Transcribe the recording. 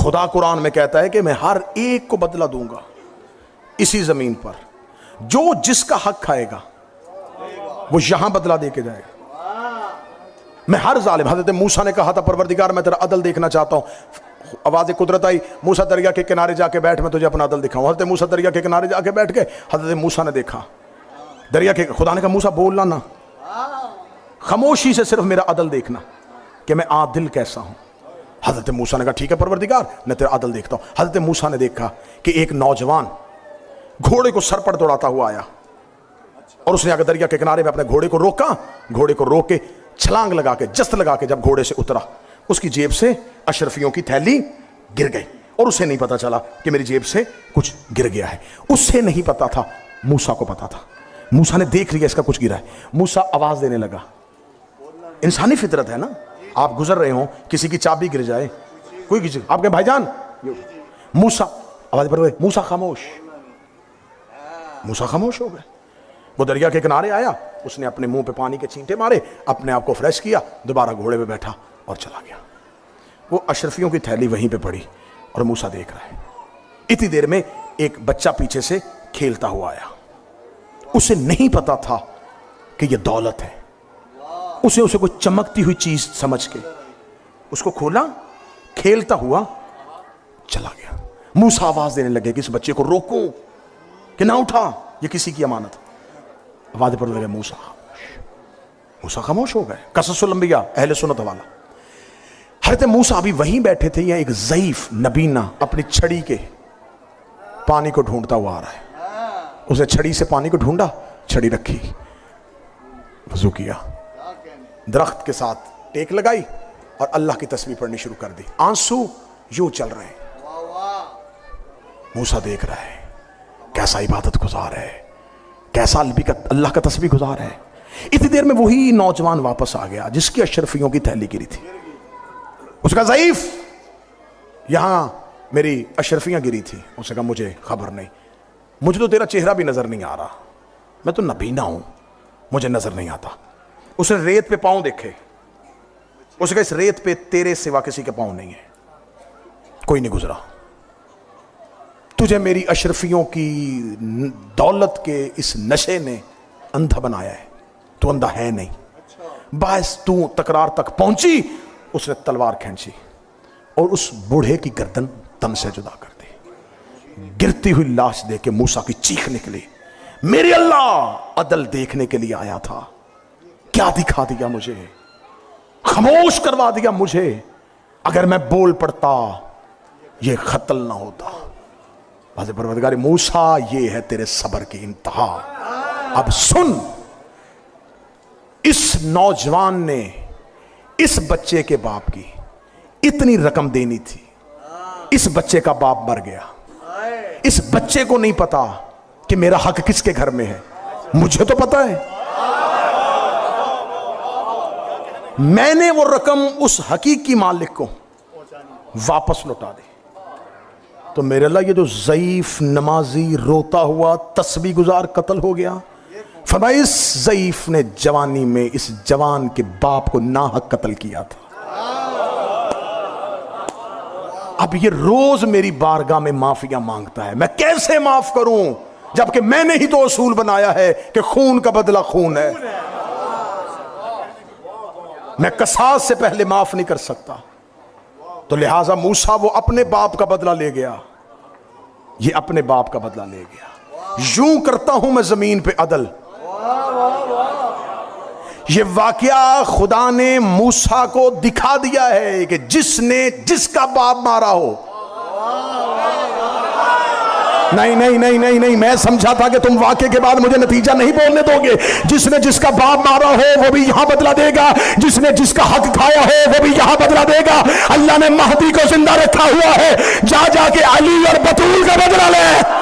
खुदा कुरान में कहता है कि मैं हर एक को बदला दूंगा इसी जमीन पर, जो जिसका हक खाएगा वो यहां बदला दे के जाएगा। मैं हर जालिम, हजरत मूसा ने कहा था परवरदिगार मैं तेरा अदल देखना चाहता हूं। आवाज़ कुदरत आई, मूसा दरिया के किनारे जाके बैठ, मैं तुझे अपना अदल दिखाऊं। हजरत मूसा दरिया के किनारे जाके बैठ गए। हजरत मूसा ने देखा दरिया के, खुदा ने कहा मूसा बोलना ना, खामोशी से सिर्फ मेरा अदल देखना कि मैं आदिल कैसा हूं। हजरत मूसा ने कहा ठीक है परवरदिगार, मैं तेरा अदल देखता हूं। हजरत मूसा ने देखा कि एक नौजवान घोड़े को सर पर दौड़ाता हुआ आया और उसने आकर दरिया के किनारे में अपने घोड़े को रोका। घोड़े को रोक के छलांग लगा के, जस्त लगा के जब घोड़े से उतरा, उसकी जेब से अशरफियों की थैली गिर गई और उसे नहीं पता चला कि मेरी जेब से कुछ गिर गया है। उससे नहीं पता था, मूसा को पता था। मूसा ने देख लिया इसका कुछ गिरा है। मूसा आवाज देने लगा। इंसानी फितरत है ना, आप गुजर रहे हो, किसी की चाबी गिर जाए, कोई किसी आपके भाईजान, मूसा आवाज पर, मूसा खामोश। मूसा खामोश हो गए। वो दरिया के किनारे आया, उसने अपने मुंह पे पानी के छींटे मारे, अपने आप को फ्रेश किया, दोबारा घोड़े पे बैठा और चला गया। वो अशरफियों की थैली वहीं पे पड़ी और मूसा देख रहा है। इतनी देर में एक बच्चा पीछे से खेलता हुआ आया। उसे नहीं पता था कि यह दौलत है। उसे कोई चमकती हुई चीज समझ के उसको खोला, खेलता हुआ चला गया। मूसा आवाज देने लगे कि इस बच्चे को रोको कि ना उठा, ये किसी की अमानत। आवाज पर लगे, मूसा खामोश हो गए। कससुल अंबिया अहले सुन्नत वाला। हज़रत मूसा अभी वहीं बैठे थे, या एक ज़ईफ नबीना अपनी छड़ी के पानी को ढूंढता हुआ आ रहा है। उसने छड़ी से पानी को ढूंढा, छड़ी रखी, वजू किया, दरख्त के साथ टेक लगाई और अल्लाह की तस्बीह पढ़नी शुरू कर दी। आंसू यूं चल रहे हैं। मूसा देख रहा है कैसा इबादत गुजार है, कैसा अल्लाह का तस्बीह गुजार है। इतनी देर में वही नौजवान वापस आ गया जिसकी अशरफियों की थैली गिरी थी। उसका ज़ईफ, यहां मेरी अशरफियां गिरी थी। उसने कहा मुझे खबर नहीं, मुझे तो तेरा चेहरा भी नजर नहीं आ रहा, मैं तो नबीना हूं, मुझे नजर नहीं आता। उसने रेत पे पांव देखे। उसने कहा इस रेत पे तेरे सिवा किसी के पांव नहीं है, कोई नहीं गुजरा। तुझे मेरी अशरफियों की दौलत के इस नशे ने अंधा बनाया है, तू अंधा है नहीं। बस तू तकरार तक पहुंची। उसने तलवार खींची और उस बूढ़े की गर्दन तन से जुदा कर दी। गिरती हुई लाश देख के मूसा की चीख निकली, मेरे अल्लाह अदल देखने के लिए आया था, क्या दिखा दिया मुझे, खामोश करवा दिया मुझे। अगर मैं बोल पड़ता ये कत्ल ना होता। वाज़े परवरदिगार मूसा, ये है तेरे सब्र की इंतहा। अब सुन, इस नौजवान ने इस बच्चे के बाप की इतनी रकम देनी थी। इस बच्चे का बाप मर गया। इस बच्चे को नहीं पता कि मेरा हक किसके घर में है, मुझे तो पता है। मैंने वो रकम उस हकीकी मालिक को वापस लौटा दी। तो मेरे अल्लाह, ये जो ज़ईफ नमाजी रोता हुआ तस्बीह गुजार कत्ल हो गया, फरमाया इस ज़ईफ ने जवानी में इस जवान के बाप को नाहक कत्ल किया था। अब ये रोज मेरी बारगाह में माफिया मांगता है, मैं कैसे माफ करूं, जबकि मैंने ही तो असूल बनाया है कि खून का बदला खून है। मैं कसास से पहले माफ नहीं कर सकता। तो लिहाजा मूसा वो अपने बाप का बदला ले गया, ये अपने बाप का बदला ले गया। यूं करता हूं मैं जमीन पे अदल। ये वाकया खुदा ने मूसा को दिखा दिया है कि जिसने जिसका बाप मारा हो। नहीं नहीं नहीं नहीं नहीं, मैं समझा था कि तुम वाकये के बाद मुझे नतीजा नहीं बोलने दोगे। जिसने जिसका बाप मारा हो वो भी यहां बदला देगा, जिसने जिसका हक खाया हो वो भी यहां बदला देगा। अल्लाह ने महदी को जिंदा रखा हुआ है, जा जाके अली और बतूल का बदला ले।